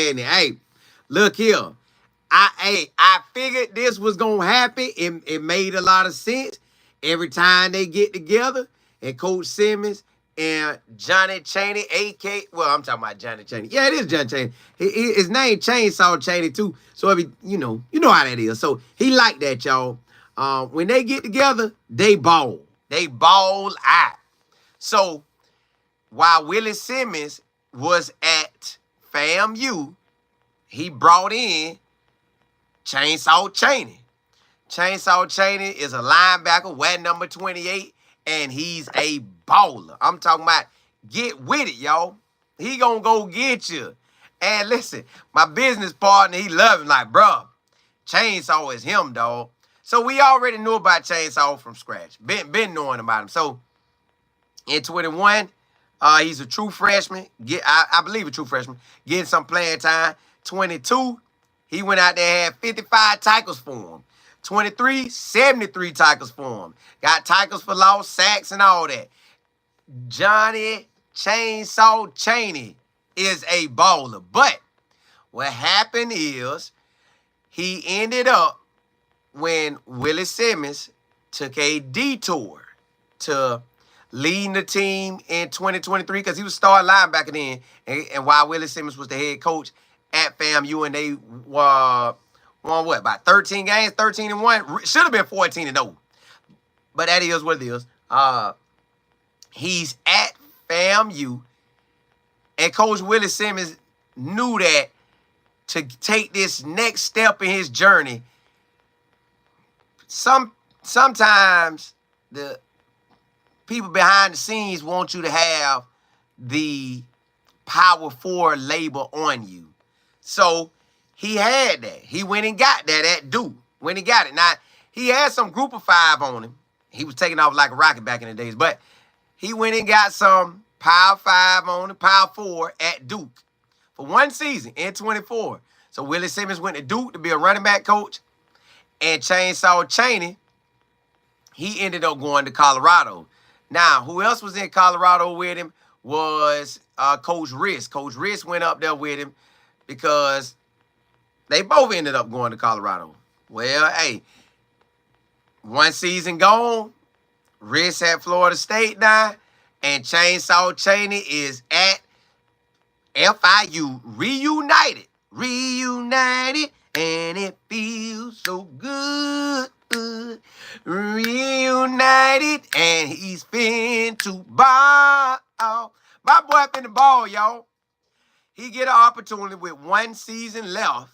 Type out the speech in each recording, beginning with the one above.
Chaney. Hey, look here. I figured this was gonna happen. It made a lot of sense every time they get together. And Coach Simmons and Johnny Chaney, AK. Well, I'm talking about Johnny Chaney. Yeah, it is Johnny Chaney. His name Chainsaw Chaney too. So every you know how that is. So he like that, y'all. When they get together, they ball. They ball out. So while Willie Simmons was at FAMU, he brought in Chainsaw Chaney. Chainsaw Chaney is a linebacker, wearing number 28, and he's a baller. I'm talking about get with it, y'all. He gonna go get you. And listen, my business partner, he love him like, bro, Chainsaw is him, dog. So we already knew about Chainsaw from scratch. Been knowing about him. So in 21, he's a true freshman. I believe a true freshman. Getting some playing time. 22, he went out there and had 55 tackles for him. 23, 73 tackles for him. Got tackles for loss, sacks, and all that. Johnny Chainsaw Chaney is a baller. But what happened is he ended up when Willie Simmons took a detour to leading the team in 2023 because he was starting linebacker then. And while Willie Simmons was the head coach at FAMU, and they won what, about 13 games, 13-1? Should have been 14-0. But that is what it is. He's at FAMU, and Coach Willie Simmons knew that to take this next step in his journey, sometimes the people behind the scenes want you to have the power forward label on you. So he had that. He went and got that at Duke. When he got it. Now, he had some group of 5 on him. He was taking off like a rocket back in the days. But he went and got some power 5 on him, power 4 at Duke for one season in 24. So Willie Simmons went to Duke to be a running back coach. And Chainsaw Chaney, he ended up going to Colorado. Now, who else was in Colorado with him was Coach Riss. Coach Riss went up there with him because they both ended up going to Colorado. Well, hey, one season gone, Riss at Florida State now, and Chainsaw Chaney is at FIU, Reunited. Reunited, and it feels so good. Reunited, and he's fin to ball. My boy fin the ball, y'all. He get an opportunity with one season left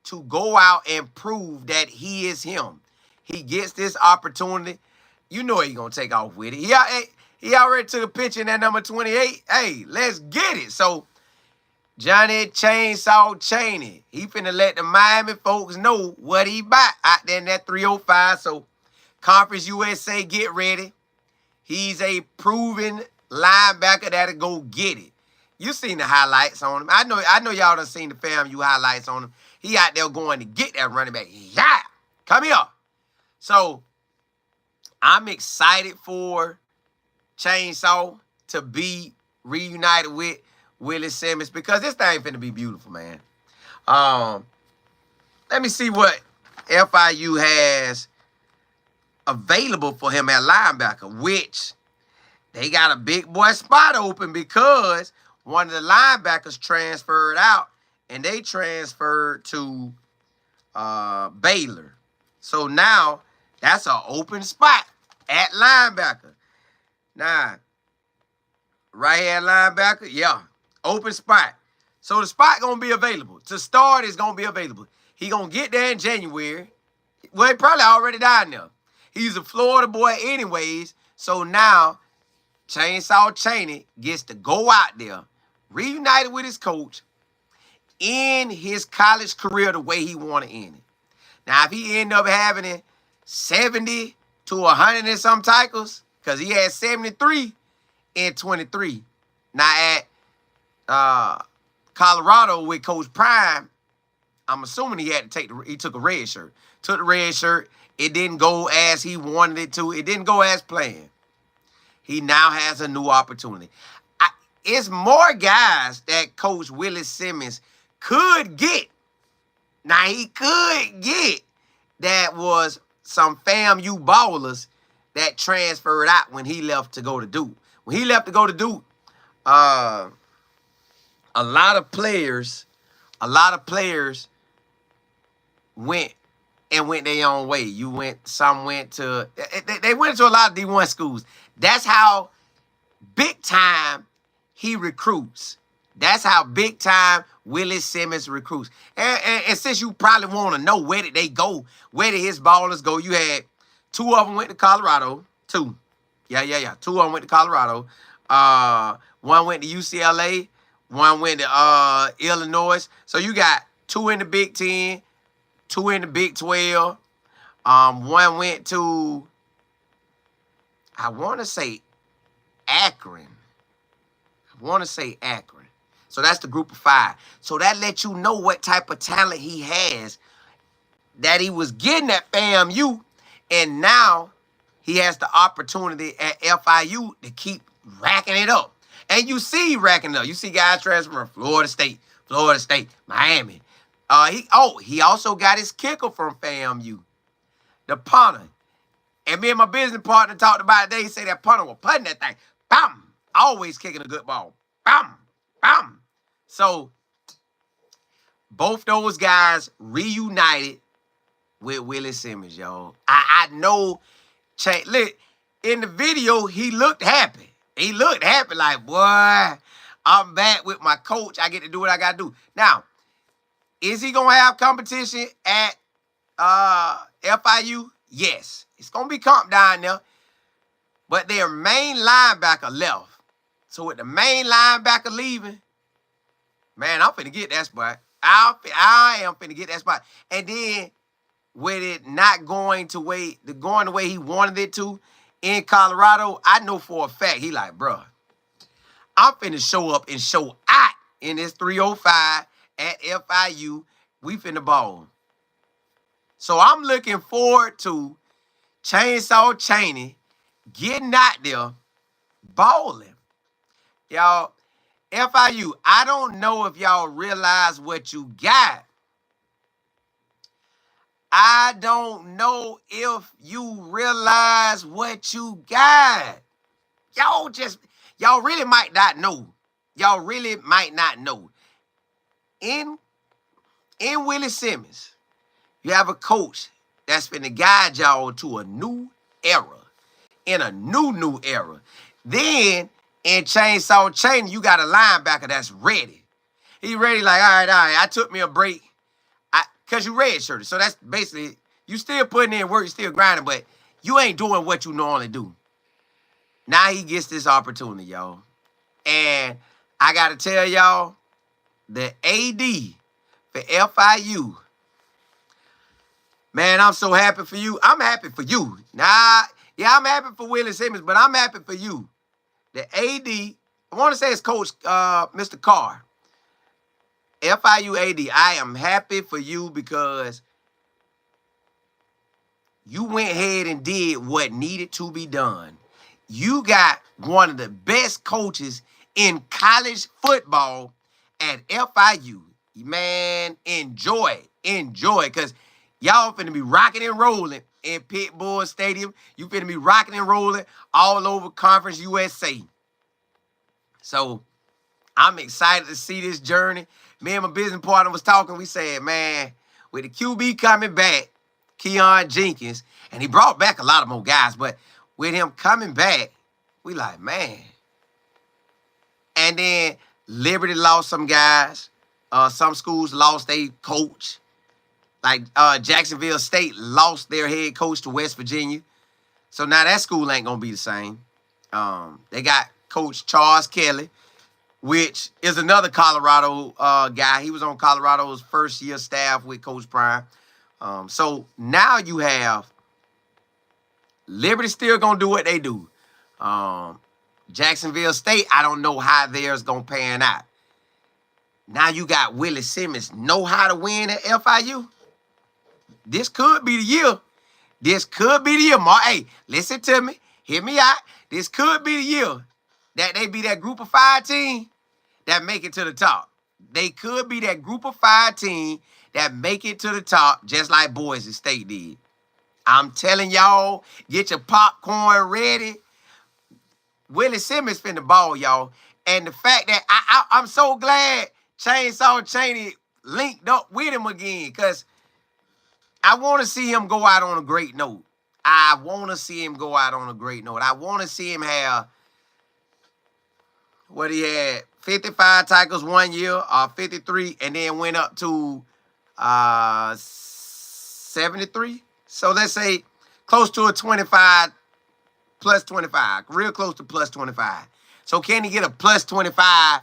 to go out and prove that he is him. He gets this opportunity. You know he's going to take off with it. He already took a picture in that number 28. Hey, let's get it. So, Johnny Chainsaw Chaney, he finna let the Miami folks know what he bought out there in that 305. So, Conference USA, get ready. He's a proven linebacker that'll go get it. You seen the highlights on him. I know y'all done seen the FAMU highlights on him. He out there going to get that running back. Yeah, come here. So, I'm excited for Chainsaw to be reunited with Willie Simmons because this thing finna be beautiful, man. Let me see what FIU has available for him at linebacker, which they got a big boy spot open because one of the linebackers transferred out and they transferred to Baylor. So now that's an open spot at linebacker. Now, right here at linebacker, yeah, open spot. So the spot going to be available. To start, it's going to be available. He going to get there in January. Well, he probably already down there. He's a Florida boy anyways. So now, Chainsaw Chaney gets to go out there, reunited with his coach, end his college career the way he want to end it. Now, if he end up having it 70 to 100 and some tackles, because he had 73 in 23. Now, at Colorado with Coach Prime, I'm assuming he had to he took a red shirt. Took the red shirt. It didn't go as he wanted it to. It didn't go as planned. He now has a new opportunity. It's more guys that Coach Willie Simmons could get, now he could get, that was some FAMU ballers that transferred out when he left to go to Duke. When he left to go to Duke, a lot of players went their own way. Some went to, they went to a lot of D1 schools. That's how big time he recruits. That's how big time Willie Simmons recruits. And since you probably want to know where did they go, where did his ballers go, you had 2 of them went to Colorado. 2. Yeah. 2 of them went to Colorado. 1 went to UCLA. 1 went to Illinois. So you got 2 in the Big 10, 2 in the Big 12. 1 went to, I want to say Akron. So that's the group of 5. So that lets you know what type of talent he has, that he was getting at FAMU, and now he has the opportunity at FIU to keep racking it up. And you see racking it up. You see guys transfer from Florida State, Miami. He also got his kicker from FAMU, the punter. And me and my business partner talked about it. They say that punter was putting that thing. Bam! Always kicking a good ball. Bam! Bam! So, both those guys reunited with Willie Simmons, y'all. I know, look, in the video, he looked happy. He looked happy like, boy, I'm back with my coach. I get to do what I got to do. Now, is he going to have competition at FIU? Yes. It's going to be comp down there. But their main linebacker left. So with the main linebacker leaving, man, I'm finna get that spot. I am finna get that spot. And then with it not going the way he wanted it to in Colorado, I know for a fact he like, bruh, I'm finna show up and show out in this 305 at FIU. We finna ball. So I'm looking forward to Chainsaw Chaney getting out there, balling. Y'all, FIU, I don't know if y'all realize what you got. I don't know if you realize what you got. Y'all really might not know. Y'all really might not know. In Willie Simmons, you have a coach that's finna guide y'all to a new era. In a new era. Then, in Chainsaw Chaney, you got a linebacker that's ready. He ready like, all right, I took me a break. Because you redshirted. So that's basically, you still putting in work, you still grinding, but you ain't doing what you normally do. Now he gets this opportunity, y'all. And I got to tell y'all, the AD for FIU, man, I'm so happy for you. I'm happy for you. Nah, yeah, I'm happy for Willie Simmons, but I'm happy for you. The AD, I want to say it's Coach Mr. Carr. FIU AD, I am happy for you because you went ahead and did what needed to be done. You got one of the best coaches in college football at FIU. Man, enjoy it, because y'all finna be rocking and rolling in Pitbull Stadium. You finna be rocking and rolling all over Conference USA. So, I'm excited to see this journey. Me and my business partner was talking. We said, man, with the QB coming back, Keon Jenkins, and he brought back a lot of more guys, but with him coming back, we like, man. And then Liberty lost some guys. Some schools lost their coach. Like Jacksonville State lost their head coach to West Virginia. So now that school ain't going to be the same. They got Coach Charles Kelly, which is another Colorado guy. He was on Colorado's first-year staff with Coach Prime. So now you have Liberty still going to do what they do. Jacksonville State, I don't know how theirs going to pan out. Now you got Willie Simmons know how to win at FIU. This could be the year. This could be the year. Hey, listen to me. Hear me out. This could be the year that they be that group of 5 team that make it to the top. They could be that group of 5 team that make it to the top, just like Boise State did. I'm telling y'all, get your popcorn ready. Willie Simmons finna ball, y'all. And the fact that I'm so glad Chaney linked up with him again, because I want to see him go out on a great note. I want to see him go out on a great note. I want to see him have what he had, 55 tackles 1 year, 53, and then went up to 73. So let's say close to a 25, plus 25, real close to plus 25. So can he get a plus 25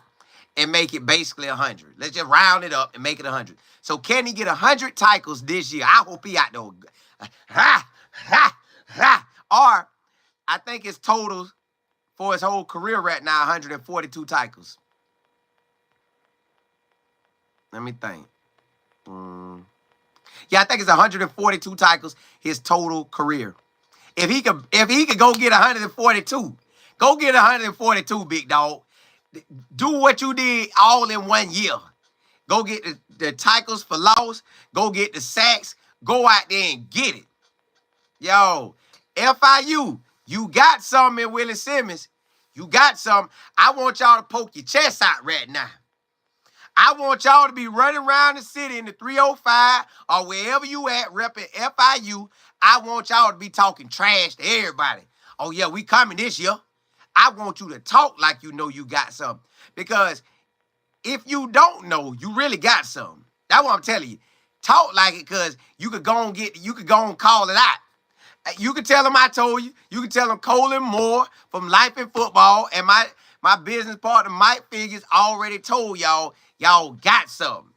and make it basically 100? Let's just round it up and make it 100. So can he get 100 tackles this year? I hope he out there. Or I think his total for his whole career right now, 142 tackles. Let me think. Yeah, I think it's 142 tackles his total career. If he could go get 142, go get 142, big dog. Do what you did all in 1 year. Go get the tackles for loss. Go get the sacks. Go out there and get it. Yo, FIU, you got something in Willie Simmons. You got something. I want y'all to poke your chest out right now. I want y'all to be running around the city in the 305 or wherever you at repping FIU. I want y'all to be talking trash to everybody. Oh, yeah, we coming this year. I want you to talk like you know you got something. Because if you don't know, you really got something. That's what I'm telling you. Talk like it, because you could go and call it out. You can tell them I told you. You can tell them Colin Moore from Life in Football and my business partner Mike Figures already told y'all got something.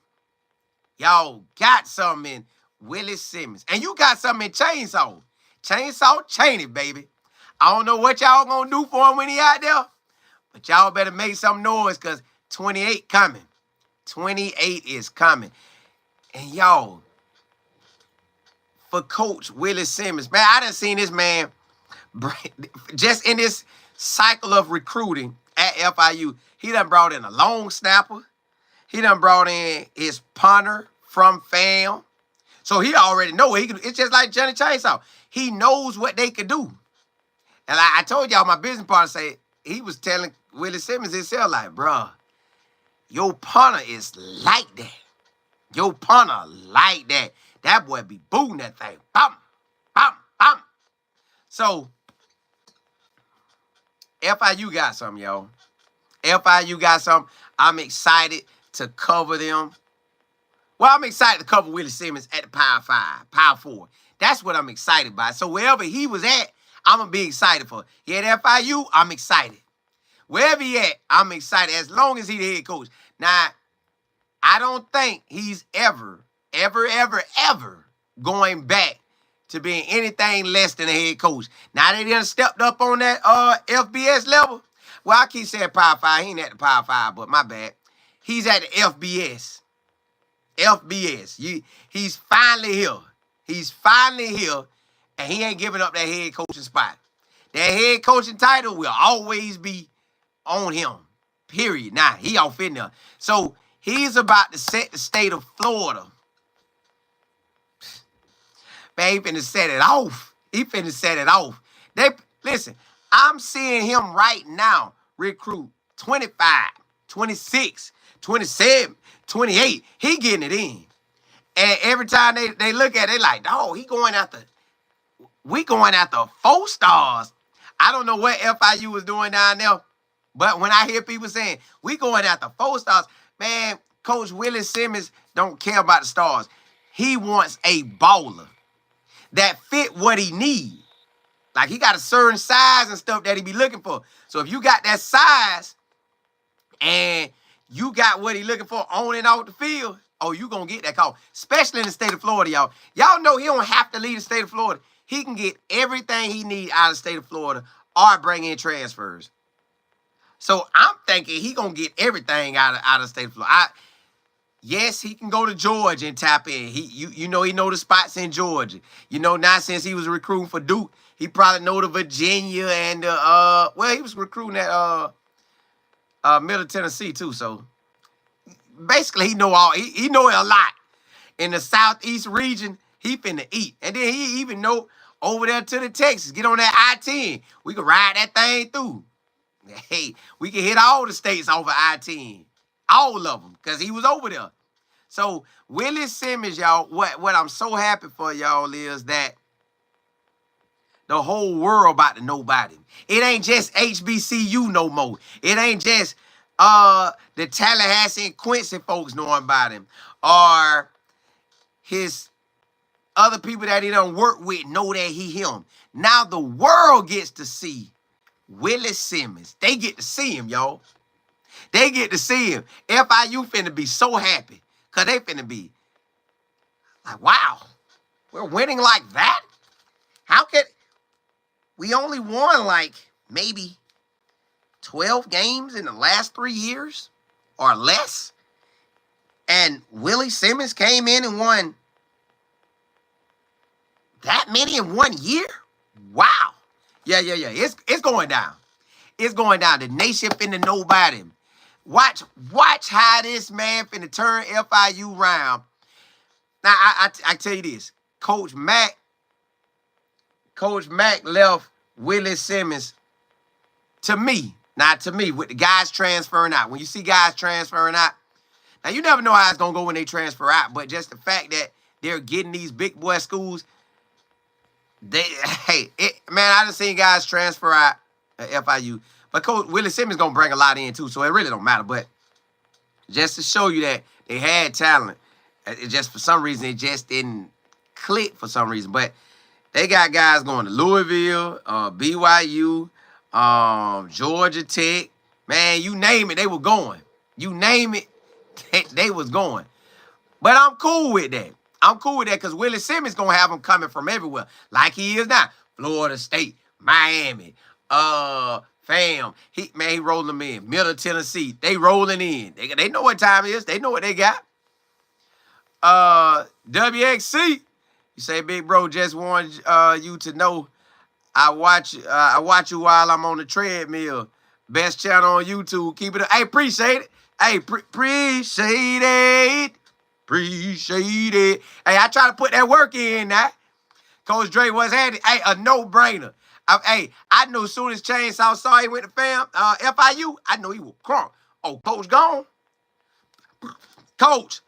Y'all got something in Willie Simmons. And you got something in Chainsaw. Chainsaw Chaney, baby. I don't know what y'all gonna do for him when he out there, but y'all better make some noise, because 28 coming. 28 is coming. And y'all, for Coach Willie Simmons, man, I done seen this man just in this cycle of recruiting at FIU. He done brought in a long snapper. He done brought in his punter from FAM. So he already know what he can do. It's just like Johnny Chainsaw. He knows what they could do. And I told y'all, my business partner said, he was telling Willie Simmons himself, like, bruh, your punter is like that. Your punter like that. That boy be booting that thing. Bum, bum, bum. So, FIU got something, y'all. FIU got something. I'm excited to cover them. Well, I'm excited to cover Willie Simmons at the Power 5, Power 4. That's what I'm excited by. So wherever he was at, I'm going to be excited for. He at FIU, I'm excited. Wherever he at, I'm excited as long as he the head coach. Now, I don't think he's ever going back to being anything less than a head coach. Now they done stepped up on that FBS level. Well, I keep saying Power 5. He ain't at the Power 5, but my bad. He's at the FBS. FBS. He's finally here. He's finally here, and he ain't giving up that head coaching spot. That head coaching title will always be on him, period. Now, he off in there. So, he's about to set the state of Florida. Man, he finna set it off. He finna set it off. Listen, I'm seeing him right now recruit 25, 26, 27, 28. He getting it in. And every time they look at it, they like, oh, we going after 4 stars. I don't know what FIU was doing down there, but when I hear people saying, we going after 4 stars, man, Coach Willie Simmons don't care about the stars. He wants a baller that fit what he need. Like, he got a certain size and stuff that he be looking for. So if you got that size and you got what he looking for on and off the field, oh, you going to get that call. Especially in the state of Florida, y'all. Y'all know he don't have to leave the state of Florida. He can get everything he need out of the state of Florida or bring in transfers. So I'm thinking he going to get everything out of the state of Florida. Yes, he can go to Georgia and tap in. You know he know the spots in Georgia. You know, now since he was recruiting for Duke, he probably know the Virginia and well, he was recruiting at Middle Tennessee too. So basically he know all. He know a lot. In the southeast region, he finna eat. And then he even know over there to the Texas. Get on that I-10. We can ride that thing through. Hey, we can hit all the states over I-10. All of them, because he was over there. So, Willie Simmons, y'all, what I'm so happy for y'all is that the whole world about to know about him. It ain't just HBCU no more. It ain't just the Tallahassee and Quincy folks knowing about him. Or his other people that he done work with know that he him. Now the world gets to see Willie Simmons. They get to see him, y'all. They get to see him. FIU finna be so happy. Because they finna be like, wow, we're winning like that? How could... We only won like maybe 12 games in the last 3 years or less. And Willie Simmons came in and won that many in 1 year? Wow. Yeah. It's going down. It's going down. The nation finna know about him. Watch how this man finna turn FIU around. Now, I tell you this. Coach Mack left Willie Simmons to me. Not to me, with the guys transferring out. When you see guys transferring out, now you never know how it's going to go when they transfer out, but just the fact that they're getting these big boy schools, man, I done seen guys transfer out at FIU. But Coach Willie Simmons going to bring a lot in too, so it really don't matter. But just to show you that they had talent, it just for some reason, it just didn't click for some reason. But they got guys going to Louisville, BYU, Georgia Tech. Man, you name it, they were going. You name it, they was going. But I'm cool with that. I'm cool with that because Willie Simmons going to have them coming from everywhere. Like he is now. Florida State, Miami, FAM. He rolling them in. Middle Tennessee. They rolling in. They know what time it is. They know what they got. WXC. You say, big bro, just want you to know I watch you while I'm on the treadmill. Best channel on YouTube. Keep it up. Hey, appreciate it. Hey, appreciate it. Appreciate it. Hey, I try to put that work in now. Coach Dre was at it. Hey, a no-brainer. I knew as soon as Chainsaw saw he went to FIU, I knew he was crunk. Oh, Coach gone? Coach,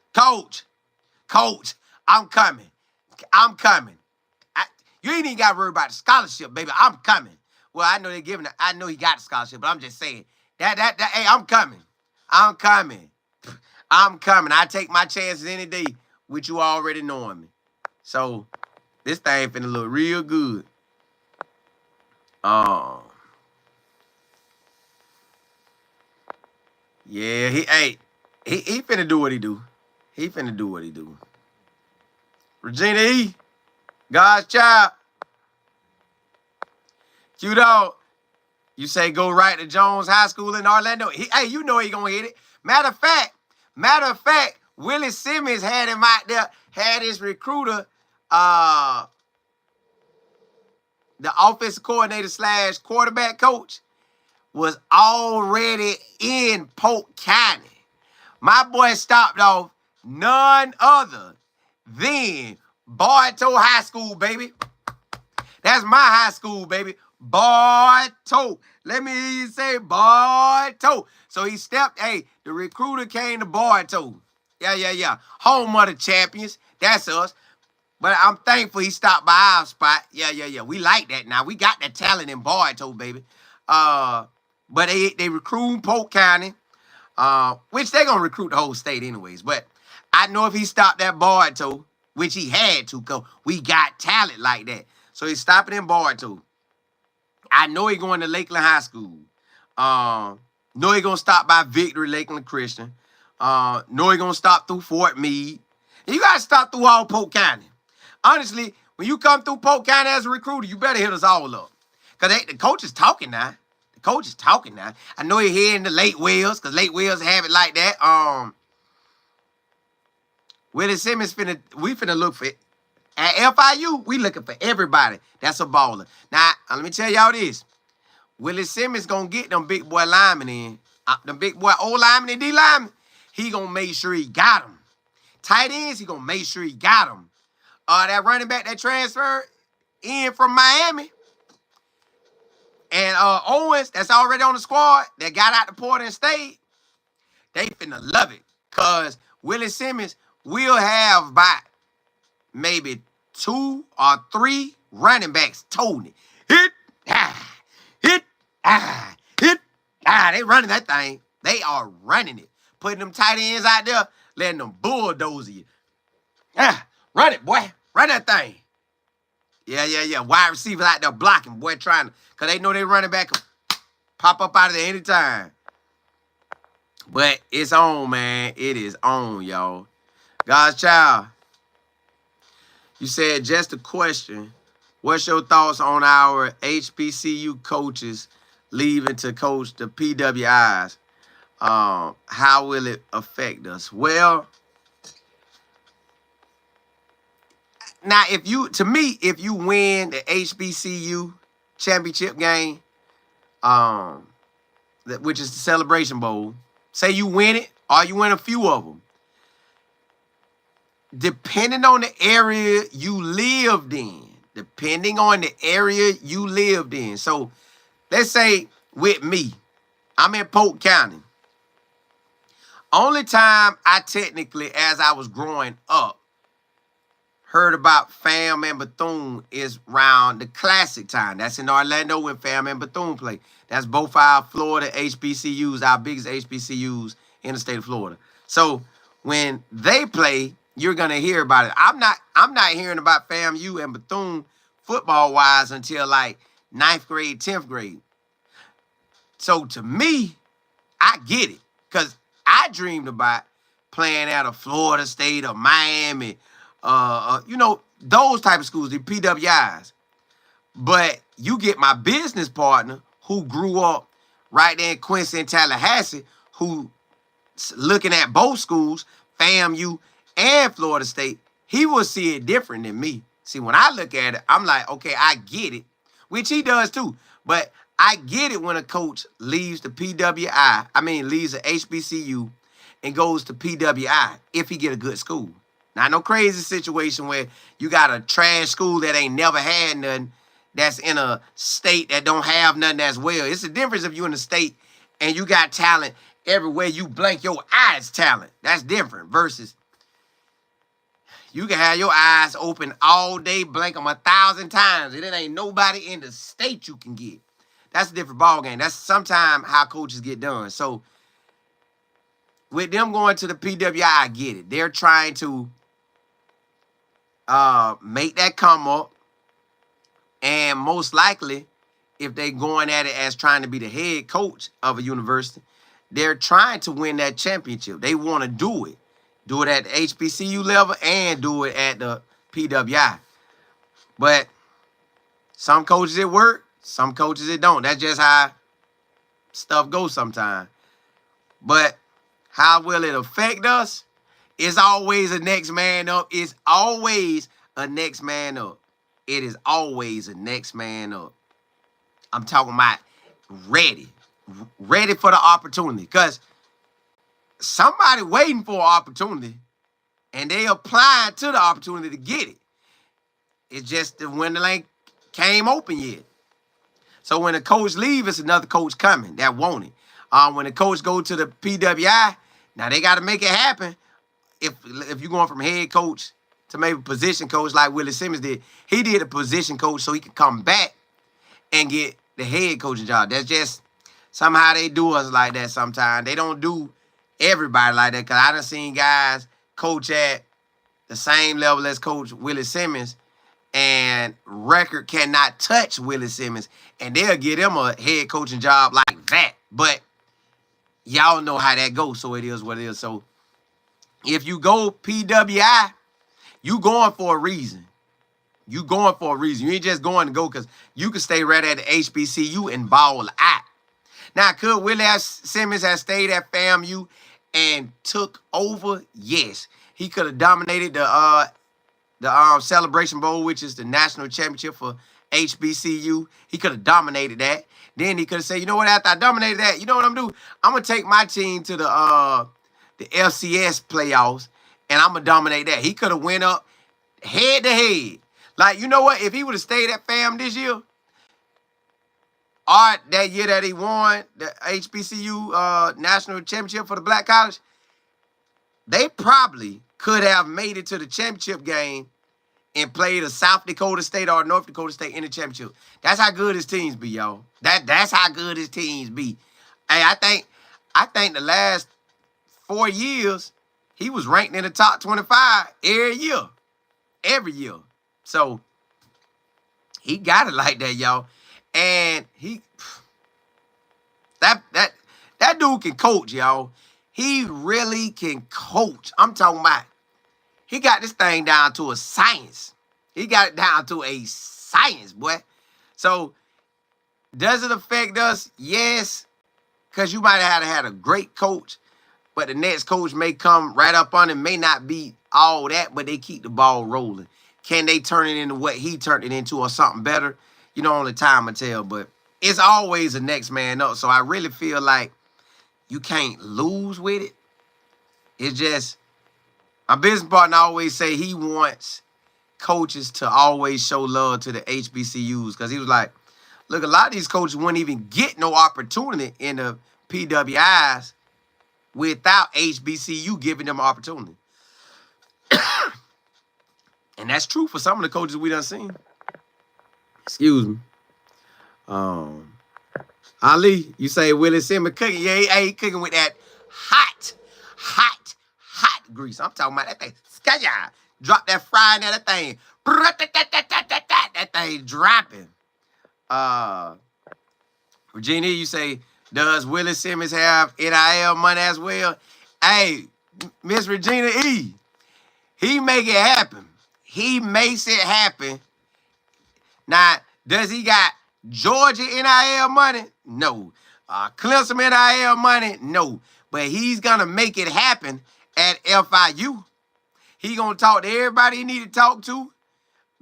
I'm coming. I'm coming. You ain't even got to worry about the scholarship, baby. I'm coming. Well, I know they're giving it. I know he got the scholarship, but I'm just saying. Hey, I'm coming. I'm coming. I take my chances any day with you already knowing me. So, this thing finna look real good. Yeah, he finna do what he do. He finna do what he do. Regina E, God's child. Q-Dog, you say go right to Jones High School in Orlando. Hey, you know he gonna hit it. Matter of fact, Willie Simmons had him out there, had his recruiter, the offensive coordinator / quarterback coach, was already in Polk County. My boy stopped off none other than Bartow High School, baby. That's my high school, baby. Bartow. Let me hear you say Bartow. So he stepped, the recruiter came to Bartow. Yeah. Home of the champions. That's us. But I'm thankful he stopped by our spot. Yeah. We like that now. We got that talent in Bartow, baby. But they recruit Polk County, which they're going to recruit the whole state anyways. But I know if he stopped at Bartow, which he had to, because we got talent like that. So he's stopping in Bartow. I know he's going to Lakeland High School. Know he's going to stop by Victory Lakeland Christian. Know he's going to stop through Fort Meade. And you got to stop through all Polk County. Honestly, when you come through Polk County as a recruiter, you better hit us all up. Because the coach is talking now. I know he's heading to Lake Wales, because Lake Wales have it like that. Willie Simmons we finna look for it. At FIU, we looking for everybody that's a baller. Now, let me tell y'all this. Willie Simmons gonna get them big boy linemen in. Them big boy O linemen and D linemen. he going to make sure he got them. Tight ends, he going to make sure he got them. That running back that transferred in from Miami, and Owens, that's already on the squad, that got out the port and stayed, they finna love it. Because Willie Simmons will have about maybe 2 or 3 running backs toting it. Hit, they running that thing. They are running it. Putting them tight ends out there, letting them bulldoze you. Run it, boy. Run that thing. Yeah. Wide receivers out there blocking, boy, trying to, because they know they running back pop up out of there anytime. But it's on, man. It is on, y'all. God's child. You said just a question. What's your thoughts on our HBCU coaches leaving to coach the PWIs? How will it affect us? Well, now if you win the HBCU championship game, which is the Celebration Bowl, say you win it or you win a few of them, depending on the area you lived in. So let's say with me, I'm in Polk County. Only time I technically, as I was growing up, heard about FAM and Bethune is around the Classic time. That's in Orlando when FAM and Bethune play. That's both our Florida HBCUs, our biggest HBCUs in the state of Florida. So when they play, you're gonna hear about it. I'm not hearing about FAMU and Bethune football-wise until like 9th grade, 10th grade. So to me, I get it. Because I dreamed about playing at a Florida State or Miami, those type of schools, the PWIs. But you get my business partner who grew up right there in Quincy and Tallahassee, who looking at both schools, FAMU and Florida State, he will see it different than me. See, when I look at it, I'm like, okay, I get it, which he does too. But I get it when a coach leaves the leaves the HBCU and goes to PWI if he get a good school. Not no crazy situation where you got a trash school that ain't never had nothing, that's in a state that don't have nothing as well. It's the difference if you in a state and you got talent everywhere you blink your eyes talent. That's different versus you can have your eyes open all day, blink them 1,000 times, and it ain't nobody in the state you can get. That's a different ballgame. That's sometimes how coaches get done. So with them going to the PWI, I get it. They're trying to make that come up. And most likely, if they're going at it as trying to be the head coach of a university, they're trying to win that championship. They want to do it. Do it at the HBCU level and do it at the PWI. But some coaches it work, some coaches it don't. That's just how stuff goes sometimes. But how will it affect us? It's always a next man up. It's always a next man up. It is always a next man up. I'm talking about ready for the opportunity. Because somebody waiting for an opportunity and they applying to the opportunity to get it. It's just the window ain't came open yet. So when a coach leaves, it's another coach coming that want it. When a coach go to the PWI, now they got to make it happen. If you're going from head coach to maybe position coach like Willie Simmons did, he did a position coach so he could come back and get the head coaching job. That's just somehow they do us like that sometimes. They don't do everybody like that, because I done seen guys coach at the same level as Coach Willie Simmons and record cannot touch Willie Simmons, and they'll get him a head coaching job like that. But y'all know how that goes, so it is what it is. So if you go PWI, you going for a reason. You going for a reason. You ain't just going to go because you can stay right at the HBCU and ball out. Now, could Willie Simmons have stayed at FAMU and took over? Yes. He could have dominated the Celebration Bowl, which is the national championship for HBCU. He could have dominated that. Then he could have said, you know what, after I dominated that, you know what I'm doing? I'm going to take my team to the the FCS playoffs, and I'm going to dominate that. He could have went up head to head. Like, you know what? If he would have stayed at FAM this year, or that year that he won the HBCU national championship for the black college, they probably could have made it to the championship game and played a South Dakota State or North Dakota State in the championship. That's how good his teams be, y'all. That's how good his teams be. Hey, I think the last 4 years, he was ranked in the top 25 every year. Every year. So, he got it like that, y'all. And that dude can coach, y'all. He really can coach. I'm talking about, he got this thing down to a science. He got it down to a science, boy. So, does it affect us? Yes. Because you might have had a great coach, but the next coach may come right up on him, may not be all that, but they keep the ball rolling. Can they turn it into what he turned it into or something better? You know, only time will tell, but it's always the next man up. So I really feel like you can't lose with it. It's just, my business partner always say he wants coaches to always show love to the HBCUs, because he was like, look, a lot of these coaches wouldn't even get no opportunity in the PWIs without HBCU giving them opportunity. And that's true for some of the coaches we done seen. Excuse me. Ali, you say Willie Simmons cooking. Yeah, he cooking with that hot grease. I'm talking about that thing. Skaya. Drop that fry in there, that thing. That thing dropping. Regina, you say, does Willie Simmons have NIL money as well? Hey, Miss Regina E., he make it happen. He makes it happen. Now, does he got Georgia NIL money? No. Clemson NIL money? No. But he's going to make it happen at FIU. He going to talk to everybody he need to talk to,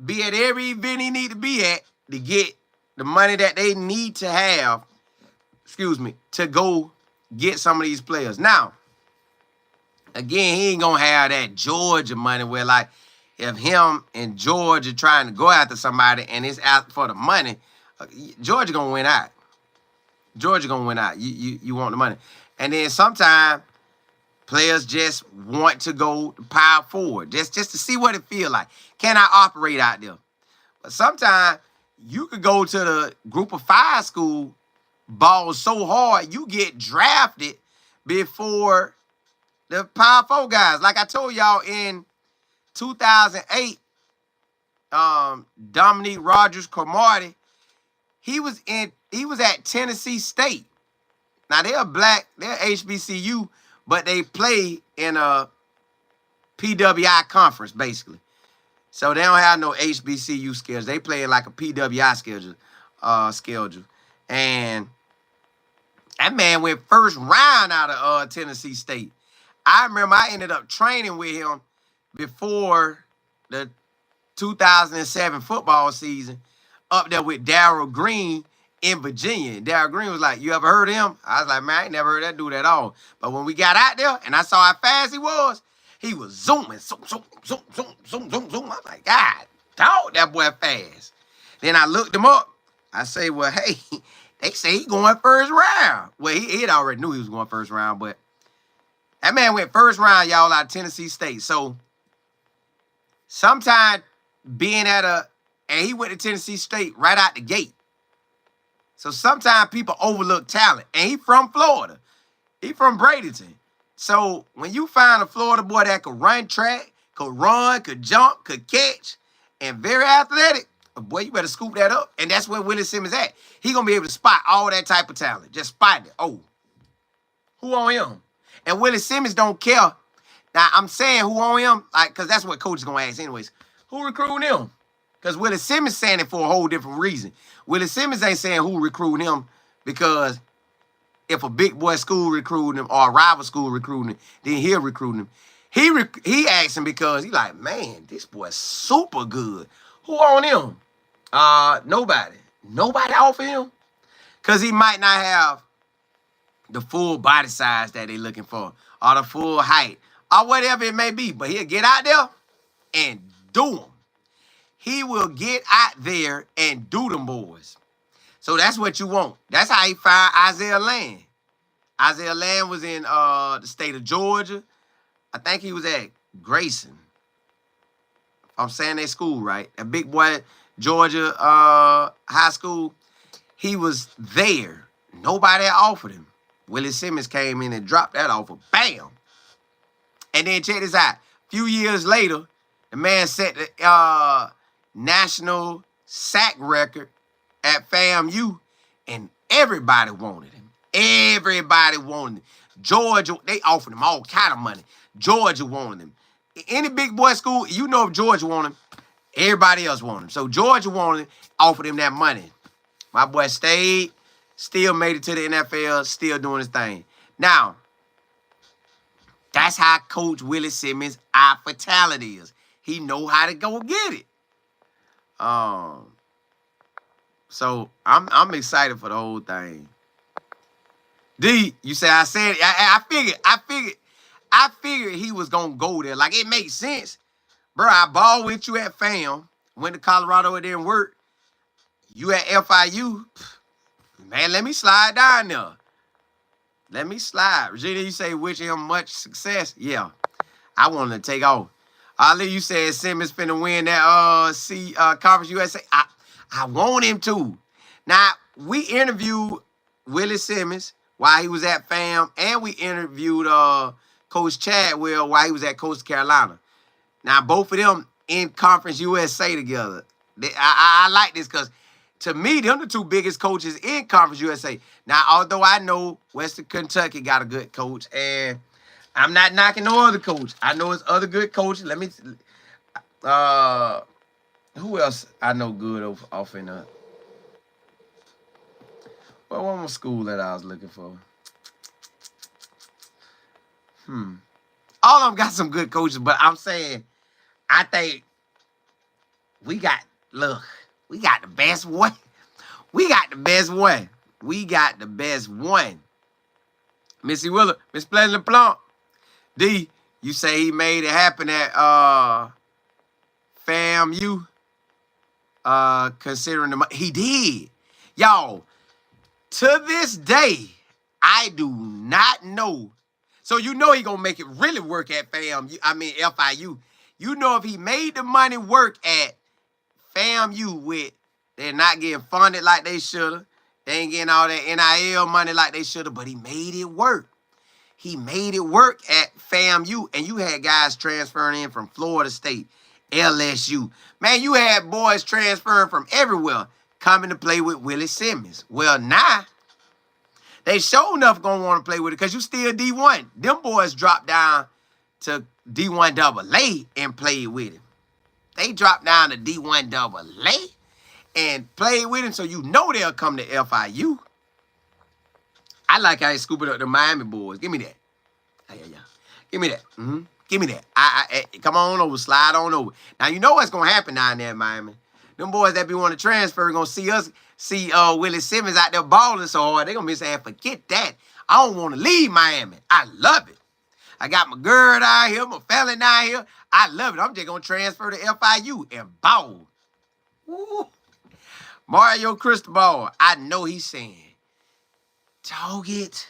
be at every event he need to be at to get the money that they need to have, to go get some of these players. Now, again, he ain't going to have that Georgia money where, like, if him and Georgia trying to go after somebody and it's out for the money, Georgia going to win out. Georgia going to win out. You want the money. And then sometimes players just want to go power forward, just to see what it feel like. Can I operate out there? But sometimes you could go to the group of 5 school, ball so hard, you get drafted before the Power 4 guys. Like I told y'all in 2008, Dominique Rodgers-Cromartie, he was at Tennessee State. Now they're HBCU, but they play in a PWI conference, basically. So they don't have no HBCU schedules. They play in like a PWI schedule. And that man went first round out of Tennessee State. I remember I ended up training with him before the 2007 football season up there with Darryl Green in Virginia. And Darryl Green was like, you ever heard of him? I was like, man, I ain't never heard that dude at all. But when we got out there and I saw how fast he was zooming, zoom, zoom, zoom, zoom, zoom, zoom, zoom. I'm like, God, dog, that boy fast. Then I looked him up. I say, well, hey, they say he going first round. Well, he had already knew he was going first round, but that man went first round, y'all, out of Tennessee State. So sometimes being and he went to Tennessee State right out the gate. So sometimes people overlook talent. And he from Florida. He from Bradenton. So when you find a Florida boy that could run track, could run, could jump, could catch, and very athletic, boy, you better scoop that up. And that's where Willie Simmons at. He going to be able to spot all that type of talent. Just spot it. Oh, who on him? And Willie Simmons don't care. Now, I'm saying who on him, like, because that's what coach is going to ask anyways. Who recruiting him? Because Willie Simmons saying it for a whole different reason. Willie Simmons ain't saying who recruiting him because if a big boy school recruiting him or a rival school recruiting him, then he'll recruit him. He asked him because he like, man, this boy's super good. Who on him? Nobody. Nobody offer him? Because he might not have the full body size that they looking for. or the full height or whatever it may be. But he'll get out there and do them. He will get out there and do them boys. So that's what you want. That's how he fired Isaiah Land. Isaiah Land was in the state of Georgia. I think he was at Grayson. If I'm saying that school right. A big boy, Georgia high school. He was there. Nobody offered him. Willie Simmons came in and dropped that offer. Bam! And then check this out. A few years later, the man set the national sack record at FAMU, and everybody wanted him. Everybody wanted him. Georgia, they offered him all kind of money. Georgia wanted him. Any big boy school, you know if Georgia wanted him, everybody else wanted him. So Georgia wanted him, offered him that money. My boy stayed, still made it to the NFL, still doing his thing. Now, that's how Coach Willie Simmons' eye for talent is. He know how to go get it. So I'm excited for the whole thing. D, you say I said it. I figured he was gonna go there. Like, it makes sense. Bro, I balled with you at FAM, went to Colorado, it didn't work. You at FIU, man, let me slide down there. Let me slide. Regina, you say wish him much success. Yeah, I wanted to take off. Ali, you said Simmons finna win that Conference USA. I want him to. Now, we interviewed Willie Simmons while he was at FAM, and we interviewed Coach Chadwell while he was at Coastal Carolina. Now, both of them in Conference USA together. I like this because, to me, them the two biggest coaches in Conference USA. Now, although I know Western Kentucky got a good coach, and I'm not knocking no other coach. I know it's other good coaches. Let me, who else I know good off in the, well, one more school that I was looking for. All of them got some good coaches, but I'm saying, I think we got the best one. We got the best one. We got the best one. Missy Willer, Miss Pleasant Plump. D, you say he made it happen at FAMU. Considering the money. He did. Y'all, to this day, I do not know. So you know he gonna make it really work at FIU. You know if he made the money work at FAMU with, they're not getting funded like they should have. They ain't getting all that NIL money like they should have, but he made it work. He made it work at FAMU, and you had guys transferring in from Florida State, LSU. Man, you had boys transferring from everywhere coming to play with Willie Simmons. Well, now, they sure enough going to want to play with it because you still D1. Them boys dropped down to D1 AA and played with him. They dropped down to D1 AA and played with him, so you know they'll come to FIU. I like how he scooping up the Miami boys. Give me that. Yeah. Give me that. Give me that. Come on over. Slide on over. Now, you know what's going to happen down there in Miami. Them boys that be wanting to transfer going to see Willie Simmons out there balling so hard. They're going to be saying, forget that. I don't want to leave Miami. I love it. I got my girl down here, my family down here. I love it. I'm just going to transfer to FIU and ball. Woo. Mario Cristobal, I know he's saying, dog it.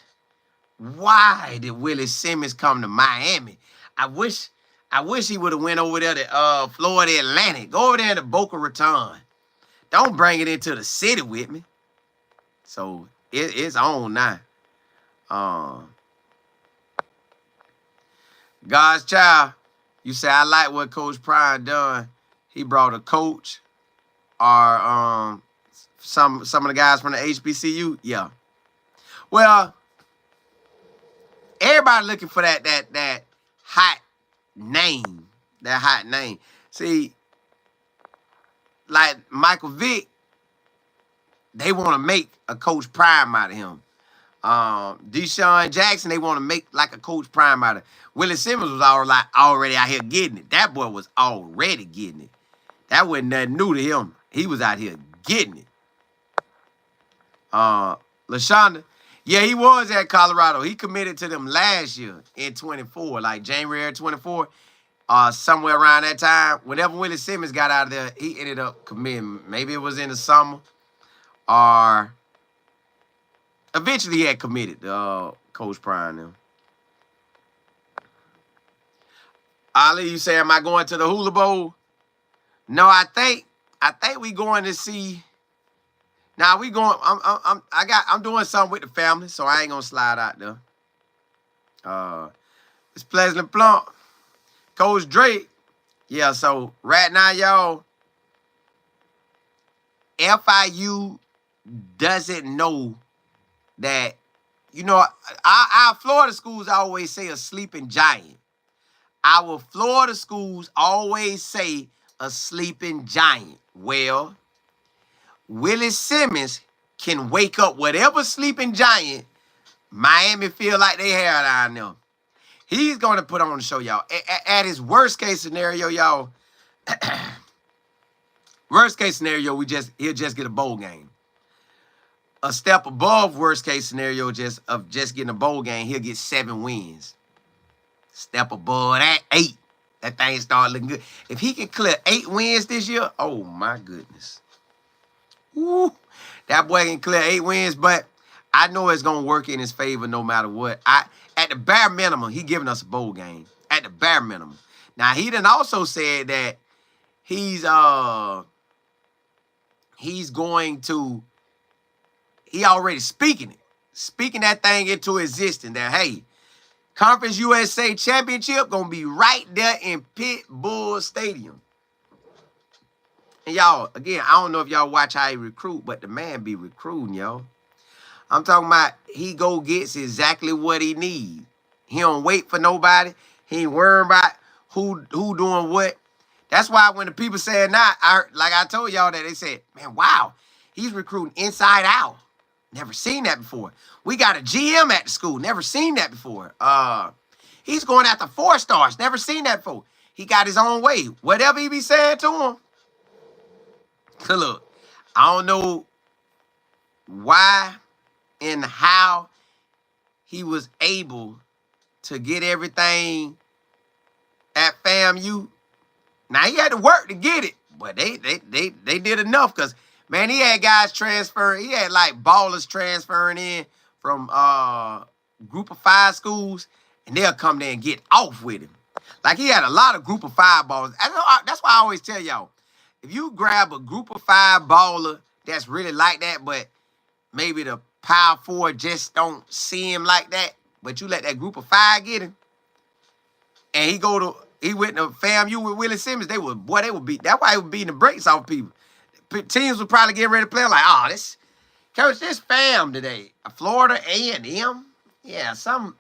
Why did Willie Simmons come to Miami? I wish he would have went over there to Florida Atlantic. Go over there to Boca Raton. Don't bring it into the city with me. So it's on now. God's child, you say I like what Coach Prime done. He brought a coach or some of the guys from the HBCU. Yeah. Well, everybody looking for that hot name. That hot name. See, like Michael Vick, they want to make a Coach Prime out of him. Deshaun Jackson, they want to make like a Coach Prime out of him. Willie Simmons was already out here getting it. That boy was already getting it. That wasn't nothing new to him. He was out here getting it. LaShonda, Yeah, he was at Colorado. He committed to them last year in 24, like January 24, somewhere around that time. Whenever Willie Simmons got out of there, he ended up committing. Maybe it was in the summer, or eventually he had committed to Coach Prime now. Ali, you say, am I going to the Hula Bowl? No, I think we going to see. Now we going. I'm doing something with the family, so I ain't gonna slide out there. It's Pleasant Plump, Coach Drake. Yeah, so right now, y'all, FIU doesn't know that. You know, our Florida schools always say a sleeping giant. Our Florida schools always say a sleeping giant. Well, Willie Simmons can wake up whatever sleeping giant Miami feel like they have down there. He's going to put on the show, y'all. At his worst case scenario, y'all, worst case scenario, he'll just get a bowl game. A step above worst case scenario of just getting a bowl game, he'll get 7 wins. Step above that, 8. That thing start looking good. If he can clear 8 wins this year, oh my goodness. Woo, that boy can clear 8 wins, but I know it's gonna work in his favor no matter what. At the bare minimum, he giving us a bowl game. At the bare minimum. Now he done also said that he already speaking that thing into existence. That hey, Conference USA Championship gonna be right there in Pitbull Stadium. And y'all, again, I don't know if y'all watch how he recruit, but the man be recruiting, y'all. I'm talking about he go gets exactly what he needs. He don't wait for nobody. He ain't worrying about who doing what. That's why when the people said like I told y'all that, they said, man, wow, he's recruiting inside out. Never seen that before. We got a GM at the school. Never seen that before. He's going after 4 stars. Never seen that before. He got his own way. Whatever he be saying to him. So look, I don't know why and how he was able to get everything at FAMU. Now he had to work to get it, but they did enough because man, he had guys transferring. He had like ballers transferring in from group of 5 schools, and they'll come there and get off with him. Like he had a lot of group of 5 ballers. That's why I always tell y'all, if you grab a group of 5 baller that's really like that, but maybe the Power 4 just don't see him like that, but you let that group of 5 get him, and he went to FAMU with Willie Simmons, they would beat. That's why he was beating the brakes off people. Teams would probably get ready to play like, oh, this fam today. Florida A&M? Yeah, some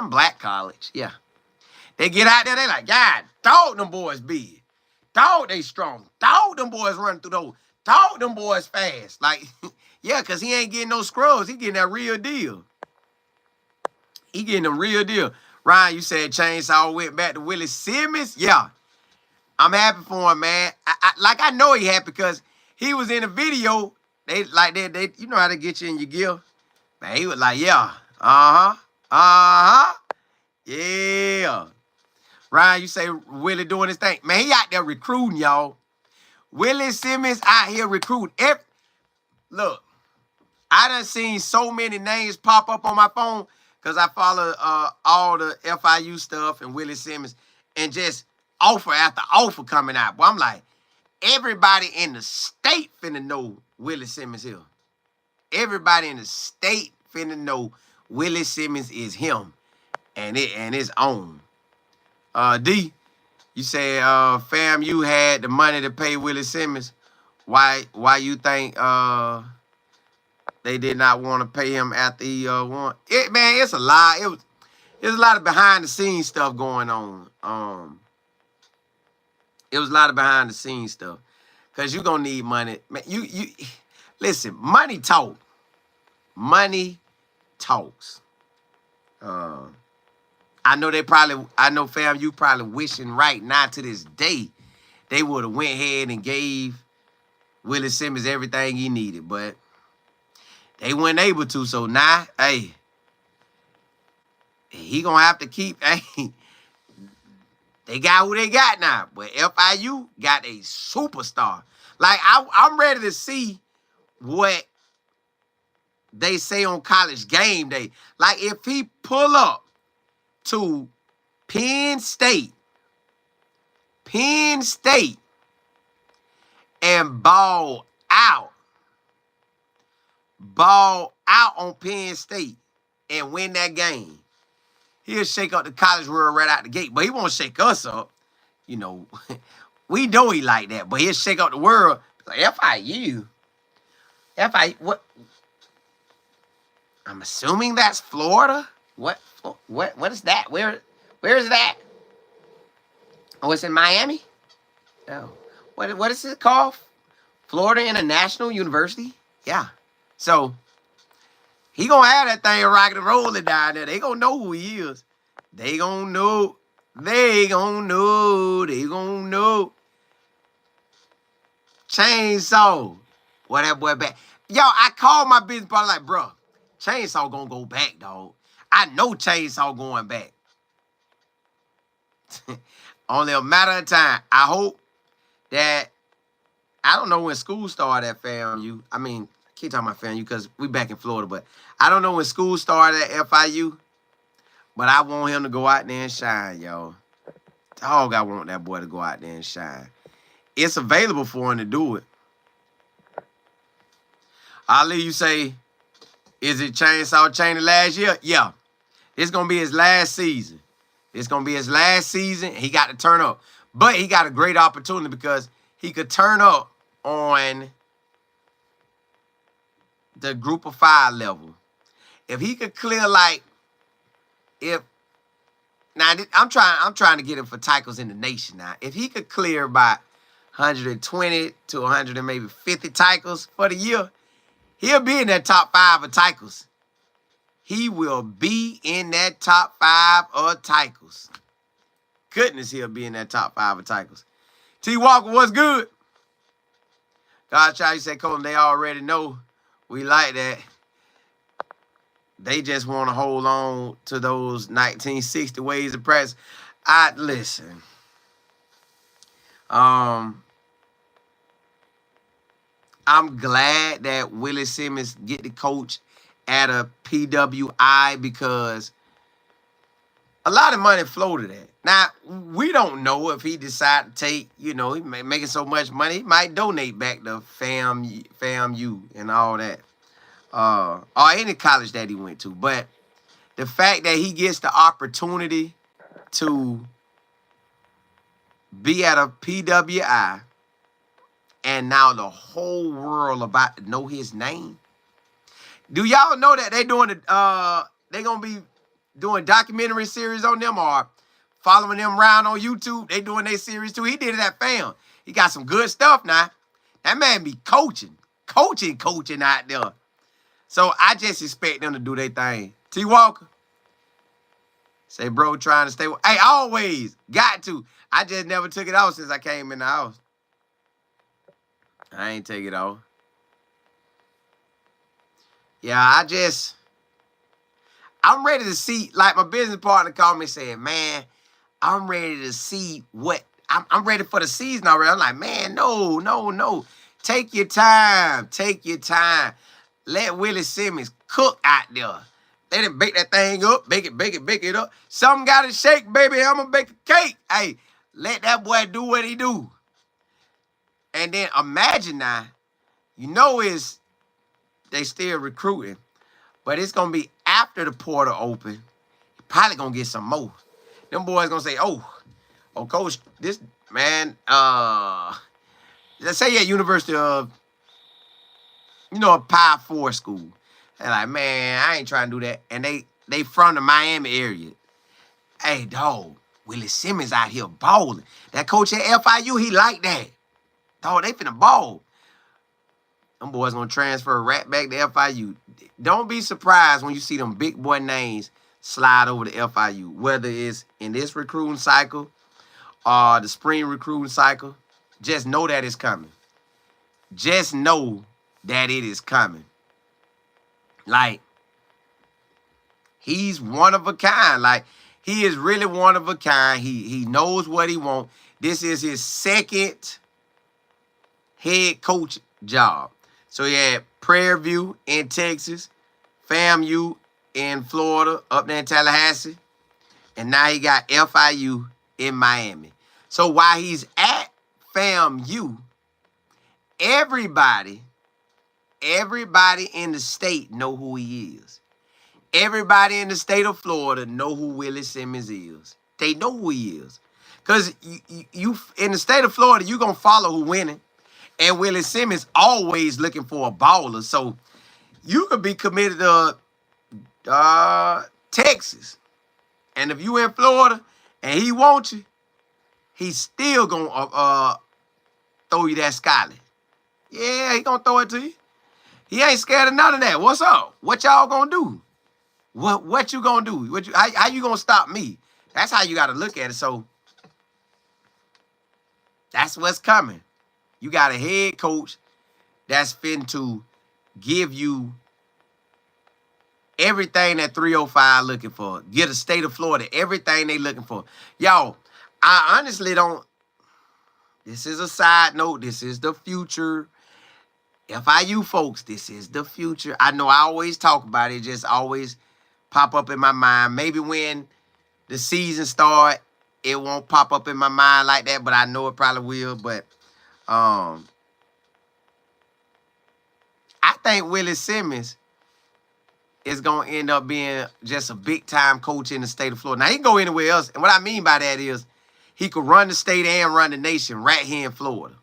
black college. Yeah. They get out there, they like, God, dog, them boys big. Dog, they strong. Dog, them boys running through those. Dog, them boys fast. Like, yeah, because he ain't getting no scrubs. He getting that real deal. He getting the real deal. Ryan, you said Chainsaw went back to Willie Simmons? Yeah. I'm happy for him, man. I know he happy because he was in a video. They you know how to get you in your gear. Man, he was like, yeah. Yeah. Ryan, you say Willie doing his thing. Man, he out there recruiting, y'all. Willie Simmons out here recruiting. Look, I done seen so many names pop up on my phone because I follow all the FIU stuff and Willie Simmons and just offer after offer coming out. But I'm like, everybody in the state finna know Willie Simmons here. Everybody in the state finna know Willie Simmons is him and his own. D, you said FAMU had the money to pay Willie Simmons. Why you think they did not want to pay him after he won? Man, it's a lot. There's a lot of behind the scenes stuff going on. It was a lot of behind the scenes stuff. Cause you're gonna need money. Man, you listen, money talk. Money talks. I know FAMU probably wishing right now to this day they would have went ahead and gave Willie Simmons everything he needed, but they weren't able to. So now, hey, he gonna have to keep. Hey, they got who they got now, but FIU got a superstar. Like I'm ready to see what they say on College Game Day. Like if he pull up to Penn State, and ball out on Penn State and win that game, he'll shake up the college world right out the gate. But he won't shake us up. You know, we know he like that, but he'll shake up the world. Like FIU. What? I'm assuming that's Florida. What is that? Where is that? Oh, it's in Miami? Oh. What is it called? Florida International University? Yeah. So he gonna have that thing rocking and rolling down there. They gonna know who he is. They gonna know. Chainsaw. What that boy back? Yo, I called my business partner like, bro, Chainsaw gonna go back, dog. I know Chainsaw going back. Only a matter of time. I hope that, I don't know when school started at FAMU. I mean, I keep talking about FAMU because we back in Florida, but I don't know when school started at FIU. But I want him to go out there and shine, yo. Dog, I want that boy to go out there and shine. It's available for him to do it. Ali, you say, is it Chainsaw Chaney last year? Yeah. It's going to be his last season. It's going to be his last season. He got to turn up. But he got a great opportunity because he could turn up on the group of 5 level. If he could clear I'm trying to get him for tackles in the nation now. If he could clear about 120 to 100 and maybe 50 tackles for the year, he'll be in that top 5 of tackles. He will be in that top 5 of tackles. Goodness, he'll be in that top 5 of tackles. T. Walker, what's good? God, child, you said, Colin, they already know we like that. They just want to hold on to those 1960 ways of practice. Listen. I'm glad that Willie Simmons get to coach at a PWI because a lot of money floated at. Now, we don't know if he decide to take, he making so much money, he might donate back to FAMU and all that. Or any college that he went to. But the fact that he gets the opportunity to be at a PWI and now the whole world about to know his name. Do y'all know that they gonna be doing documentary series on them or following them around on YouTube? They doing their series too. He did it at FAM. He got some good stuff now. That man be coaching out there. So I just expect them to do their thing. T. Walker. Say, bro, trying to stay. Hey, always got to. I just never took it off since I came in the house. I ain't take it off. Yeah, I'm ready to see, like my business partner called me saying, man, I'm ready to see what, I'm ready for the season already. I'm like, man, no. Take your time. Let Willie Simmons cook out there. Let him bake that thing up. Bake it up. Something got to shake, baby. I'm going to bake a cake. Hey, let that boy do what he do. And then imagine now, they still recruiting. But it's going to be after the portal open. He probably going to get some more. Them boys going to say, oh, coach, this man, let's say you're at University of, a Power 4 school. They're like, man, I ain't trying to do that. And they from the Miami area. Hey, dog, Willie Simmons out here balling. That coach at FIU, he like that. Dog, they finna ball. Them boys gonna transfer right back to FIU. Don't be surprised when you see them big boy names slide over to FIU, whether it's in this recruiting cycle or the spring recruiting cycle. Just know that it's coming. Just know that it is coming. Like, He's one of a kind. Like, he is really one of a kind. He knows what he wants. This is his second head coach job. So he had Prairie View in Texas, FAMU in Florida, up there in Tallahassee, and now he got FIU in Miami. So while he's at FAMU, everybody in the state know who he is. Everybody in the state of Florida know who Willie Simmons is. They know who he is. Because you in the state of Florida, you're going to follow who winning. And Willie Simmons always looking for a baller. So you could be committed to Texas. And if you in Florida and he wants you, he's still going to throw you that scholarship. Yeah, he going to throw it to you. He ain't scared of none of that. What's up? What y'all going to do? What you going to do? How you going to stop me? That's how you got to look at it. So that's what's coming. You got a head coach that's fin to give you everything that 305 looking for. Get the state of Florida everything they looking for. Y'all, I honestly don't. This is a side note. This is the future. FIU folks, this is the future. I know I always talk about it. Just always pop up in my mind. Maybe when the season start, it won't pop up in my mind like that, but I know it probably will. But I think Willie Simmons is going to end up being just a big-time coach in the state of Florida. Now, he can go anywhere else. And what I mean by that is he could run the state and run the nation right here in Florida.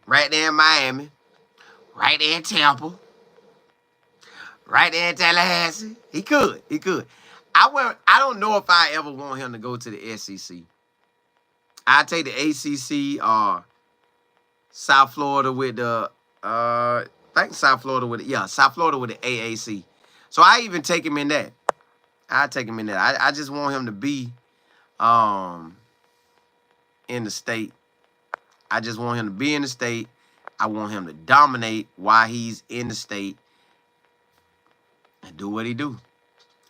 Right there in Miami. Right there in Tampa. Right there in Tallahassee. He could. He could. I don't know if I ever want him to go to the SEC. I take the ACC or South Florida with the I think South Florida with South Florida with the AAC. So I even take him in that. I take him in that. I just want him to be in the state. I just want him to be in the state. I want him to dominate while he's in the state and do what he do.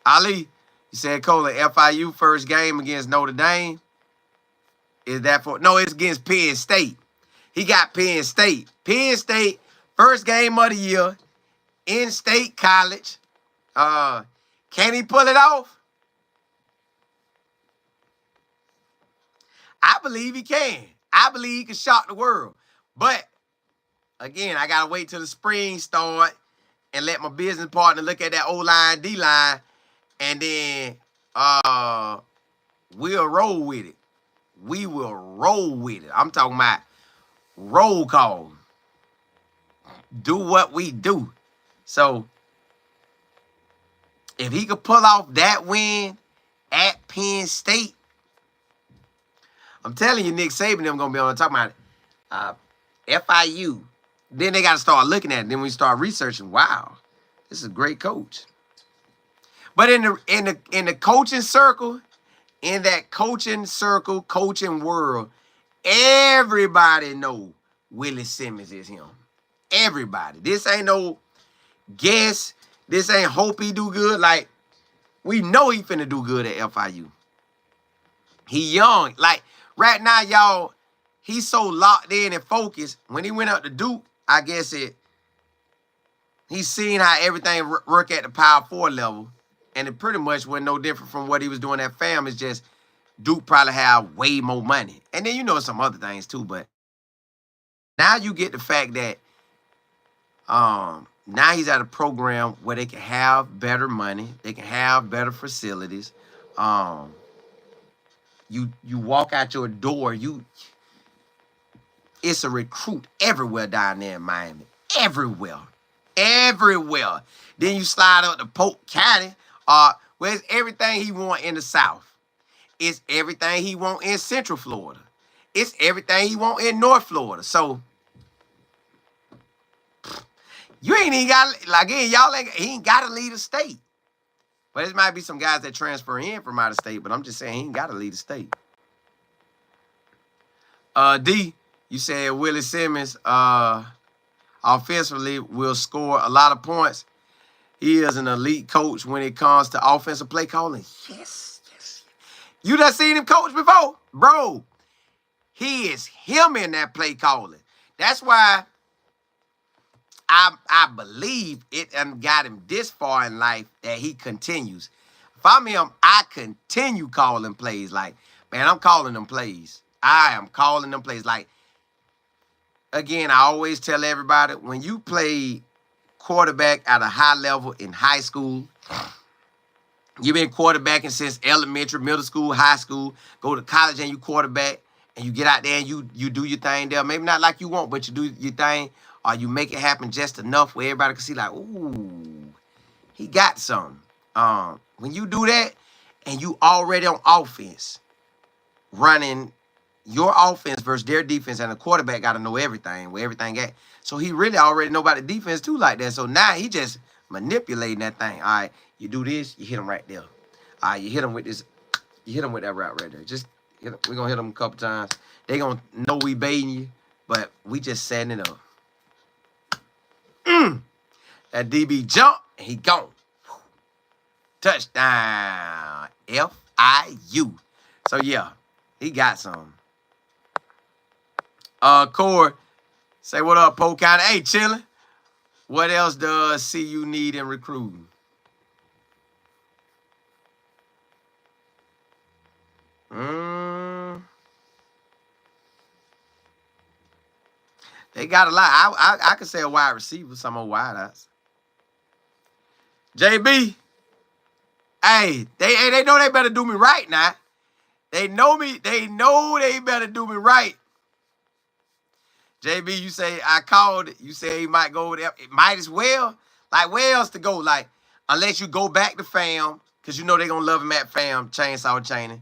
Ali, you said, Cola, FIU first game against Notre Dame. Is that for? No, it's against Penn State. He got Penn State. Penn State, first game of the year, in-state college. Can he pull it off? I believe he can. I believe he can shock the world. But, again, I got to wait till the spring start and let my business partner look at that O-line, D-line, and then we'll roll with it. We will roll with it. I'm talking about roll call. Do what we do. So, if he could pull off that win at Penn State, I'm telling you, Nick Saban them going to be on talking about FIU. Then they got to start looking at it. Then we start researching, wow, this is a great coach. But in the coaching circle, in that coaching circle, coaching world, everybody know Willie Simmons is him. Everybody. This ain't no guess. This ain't hope he do good. Like, we know he finna do good at FIU. He young. Like, right now, y'all, he's so locked in and focused. When he went up to Duke, I guess he's seen how everything work at the Power 4 level. And it pretty much wasn't no different from what he was doing at FAM. It's just Duke probably have way more money. And then, you know, some other things too. But now you get the fact that now he's at a program where they can have better money. They can have better facilities. You walk out your door, it's a recruit everywhere down there in Miami. Everywhere. Everywhere. Then you slide up to Polk County, where it's everything he want in the South. It's everything he want in Central Florida. It's everything he want in North Florida. So, you ain't even got, like, he ain't got to leave the state. But there might be some guys that transfer in from out of state, but I'm just saying he ain't got to leave the state. D, you said Willie Simmons offensively will score a lot of points. he is an elite coach when it comes to offensive play calling. Yes, yes. You done seen him coach before? Bro, he is him in that play calling. That's why I believe it got him this far in life that he continues. If I'm him, I continue calling plays. Like, man, I'm calling them plays. I am calling them plays. Like, again, I always tell everybody, when you play quarterback at a high level in high school, you've been quarterbacking since elementary, middle school, high school, go to college and you quarterback, and you get out there and you do your thing there. Maybe not like you want, but you do your thing, or you make it happen just enough where everybody can see like, ooh, he got something. When you do that and you already on offense, running your offense versus their defense, and the quarterback got to know everything, where everything at. So he really already know about the defense too like that. So now he just manipulating that thing. All right, you do this, you hit him right there. All right, you hit him with this, you hit him with that route right there. Just hit him. We're going to hit them a couple times. They going to know we baiting you, but we just setting it up. That DB jump, and he gone. Touchdown. FIU. So, yeah, he got some. Core, say what up, Polk County. Hey, chillin'. What else does CU need in recruiting? They got a lot. I could say a wide receiver, some more wide outs. JB, hey, they know they better do me right now. They know me. They know they better do me right. JB, you say I called it. You say he might go over there. It might as well. Like, where else to go? Like, unless you go back to FAM, because you know they're going to love him at FAM, Chainsaw Chaney.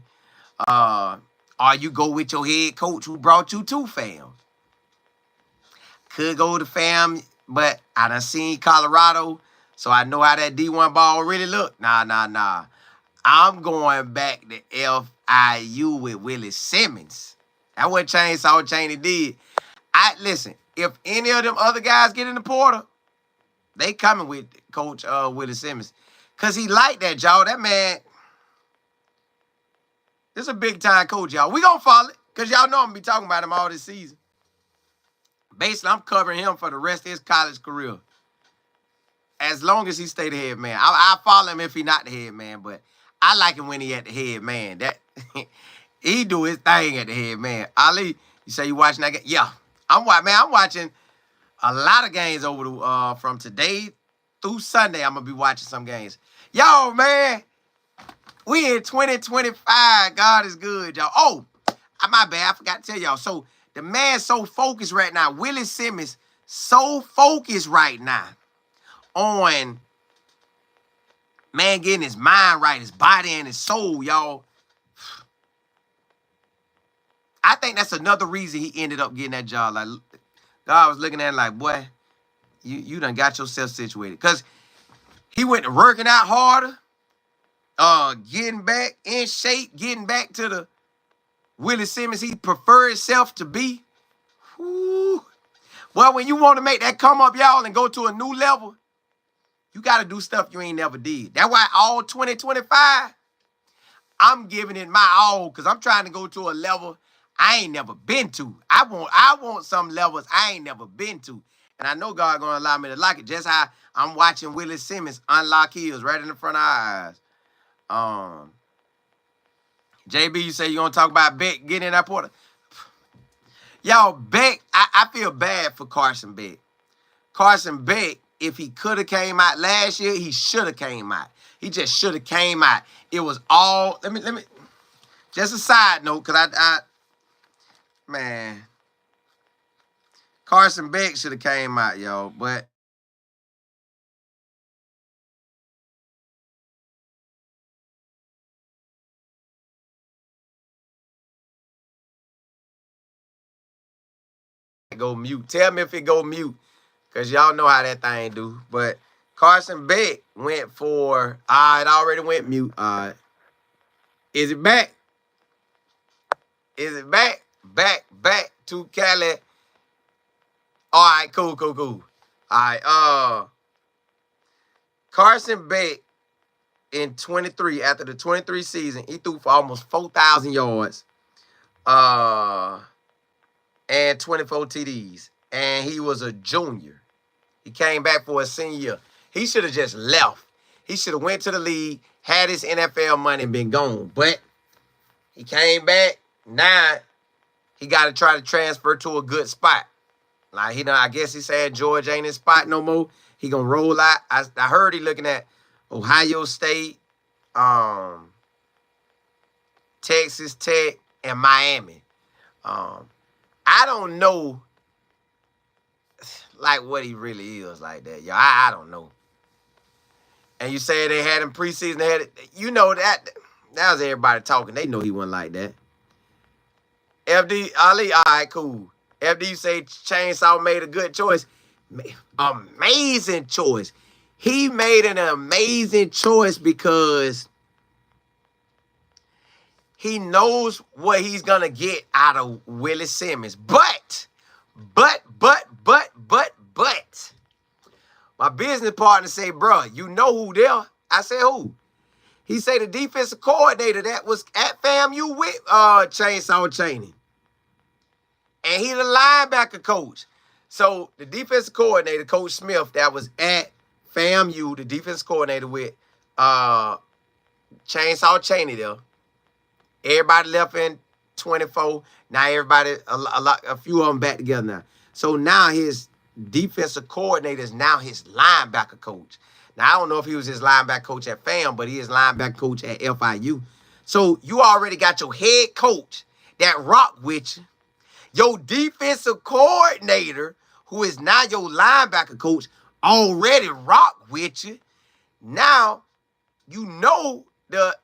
Or you go with your head coach who brought you to FAM. Could go to FAM, but I done seen Colorado, so I know how that D1 ball really look. Nah. I'm going back to FIU with Willie Simmons. That's what Chainsaw Chaney did. Listen, if any of them other guys get in the portal, they coming with Coach Willie Simmons. Because he like that, y'all. That man, this is a big-time coach, y'all. We going to follow it, because y'all know I'm going to be talking about him all this season. Basically, I'm covering him for the rest of his college career. As long as he stay the head man. I'll follow him if he not the head man, but I like him when he at the head man. That he do his thing at the head man. Ali, you say you watching that game? Yeah. I'm watching a lot of games over the from today through Sunday. I'm gonna be watching some games. Yo, man, we in 2025. God is good, y'all. Oh, my bad. I forgot to tell y'all. So the man's so focused right now. Willie Simmons so focused right now on, man, getting his mind right, his body and his soul, y'all. I think that's another reason he ended up getting that job. Like, God was looking at him like, boy, you done got yourself situated. Because he went to working out harder, getting back in shape, getting back to the Willie Simmons he preferred himself to be. Whew. Well, when you want to make that come up, y'all, and go to a new level, you got to do stuff you ain't never did. That's why all 2025, I'm giving it my all because I'm trying to go to a level I ain't never been to. I want some levels I ain't never been to. And I know God going to allow me to like it. Just how I'm watching Willie Simmons unlock heels right in the front of our eyes. JB, you say you going to talk about Beck getting in that portal? Y'all, Beck, I feel bad for Carson Beck. Carson Beck, if he could have came out last year, he should have came out. He just should have came out. It was all, let me, just a side note, because man, Carson Beck should have came out, y'all, but go mute. Tell me if it go mute, because y'all know how that thing do. But Carson Beck went for, it already went mute. Is it back? Is it back? Back to Cali. All right, cool. All right, Carson Beck in 23, after the 23 season, he threw for almost 4,000 yards and 24 TDs. And he was a junior. He came back for his senior year. He should have just left. He should have went to the league, had his NFL money, and been gone. But he came back. Now he got to try to transfer to a good spot. Like, I guess he said Georgia ain't his spot no more. He gonna roll out. I heard he looking at Ohio State, Texas Tech, and Miami. I don't know, like, what he really is like that, y'all. I don't know. And you say they had him preseason. They had, that was everybody talking. They know he wasn't like that. FD Ali, all right, cool. FD, you say Chainsaw made a good choice. Amazing choice. He made an amazing choice because he knows what he's going to get out of Willie Simmons. But, my business partner say, bro, you know who there? I said, who? He say the defensive coordinator that was at FAMU with Chainsaw Chaney. And he the linebacker coach. So the defensive coordinator, Coach Smith, that was at FAMU, the defensive coordinator with Chainsaw Chaney there. Everybody left in 24. Now everybody, a few of them back together now. So now his defensive coordinator is now his linebacker coach. Now I don't know if he was his linebacker coach at FAM, but he is linebacker coach at FIU. So you already got your head coach that rock with you. Your defensive coordinator, who is now your linebacker coach, already rock with you. Now, you know the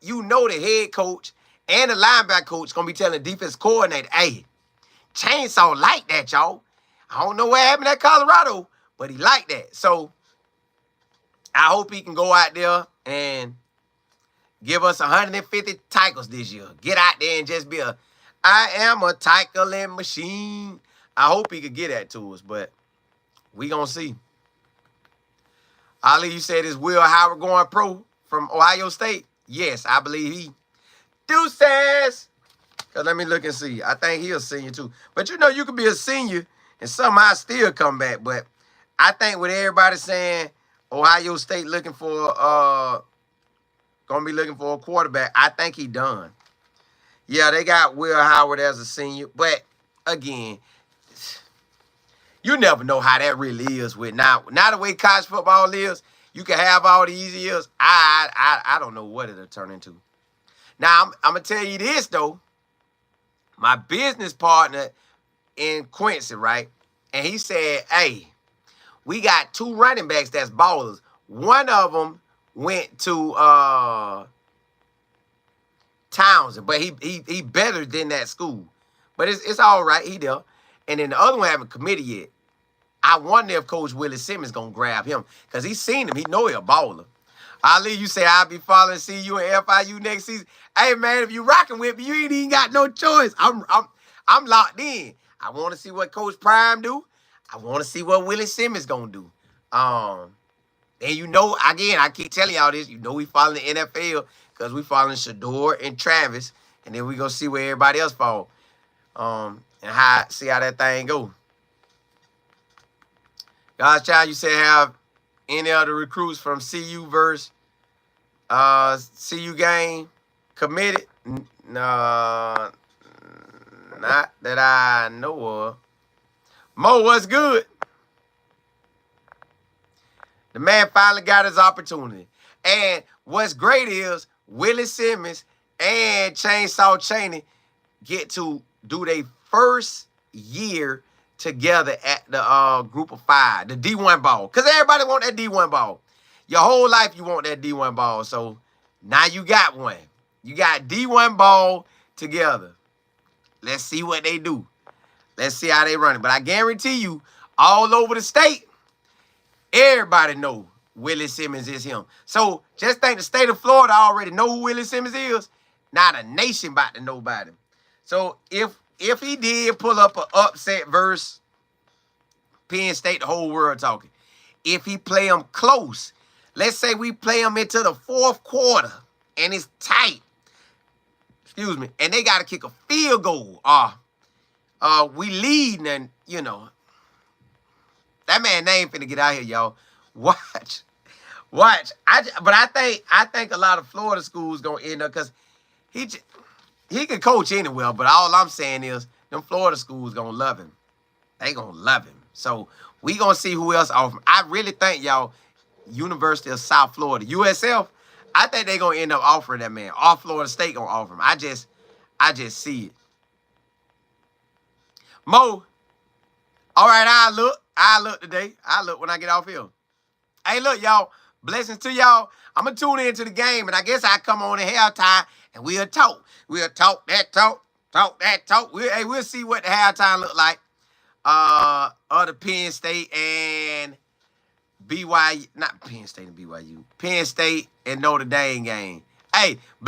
head coach and the linebacker coach gonna be telling the defense coordinator, hey, Chainsaw like that, y'all. I don't know what happened at Colorado, but he like that. So I hope he can go out there and give us 150 tackles this year. Get out there and just be I am a tackling machine. I hope he could get that to us, but we gonna see. Ali, you said, is Will Howard going pro from Ohio State? Yes, I believe he. Deuces! Because let me look and see. I think he a senior too. But you could be a senior and somehow still come back. But I think with everybody saying Ohio State looking for gonna be looking for a quarterback, I think he done. Yeah, they got Will Howard as a senior. But again, you never know how that really is with now the way college football is. You can have all these years. I don't know what it'll turn into. Now, I'm going to tell you this, though. My business partner in Quincy, right? And he said, hey, we got 2 running backs that's ballers. One of them went to Townsend, but he better than that school. But it's all right. He there. And then the other one haven't committed yet. I wonder if Coach Willie Simmons going to grab him because he's seen him. He know he a baller. Ali, you say I'll be following CU and FIU next season. Hey, man, if you rocking with me, you ain't even got no choice. I'm locked in. I want to see what Coach Prime do. I want to see what Willie Simmons going to do. And again, I keep telling y'all this. We following the NFL because we following Shador and Travis. And then we going to see where everybody else fall. And see how that thing go. God's child, you said have any other recruits from CU versus CU game committed? No, not that I know of. Mo, what's good? The man finally got his opportunity. And what's great is Willie Simmons and Chainsaw Chaney get to do their first year together at the group of 5, the D1 ball. Because everybody want that D1 ball. Your whole life you want that D1 ball. So now you got one. You got D1 ball together. Let's see what they do. Let's see how they run it. But I guarantee you, all over the state, everybody know Willie Simmons is him. So just think the state of Florida already know who Willie Simmons is. Now the nation about to know about him. So if he did pull up an upset versus Penn State, the whole world talking. If he play them close, let's say we play them into the fourth quarter and it's tight. Excuse me. And they got to kick a field goal. We leading and, you know, that man name finna get out here, y'all. Watch. But I think a lot of Florida schools gonna end up because he can coach anywhere. But all I'm saying is them Florida schools gonna love him. They gonna love him. So we gonna see who else offer him. I really think y'all, University of South Florida, USF. I think they gonna end up offering that man. All Florida State gonna offer him. I just see it. Mo. All right, I look today. I look when I get off here. Hey, look, y'all. Blessings to y'all. I'm going to tune into the game, and I guess I come on at halftime, and we'll talk. We'll talk that talk that talk. We'll see what the halftime look like. Other Penn State and BYU. Not Penn State and BYU. Penn State and Notre Dame game. Hey,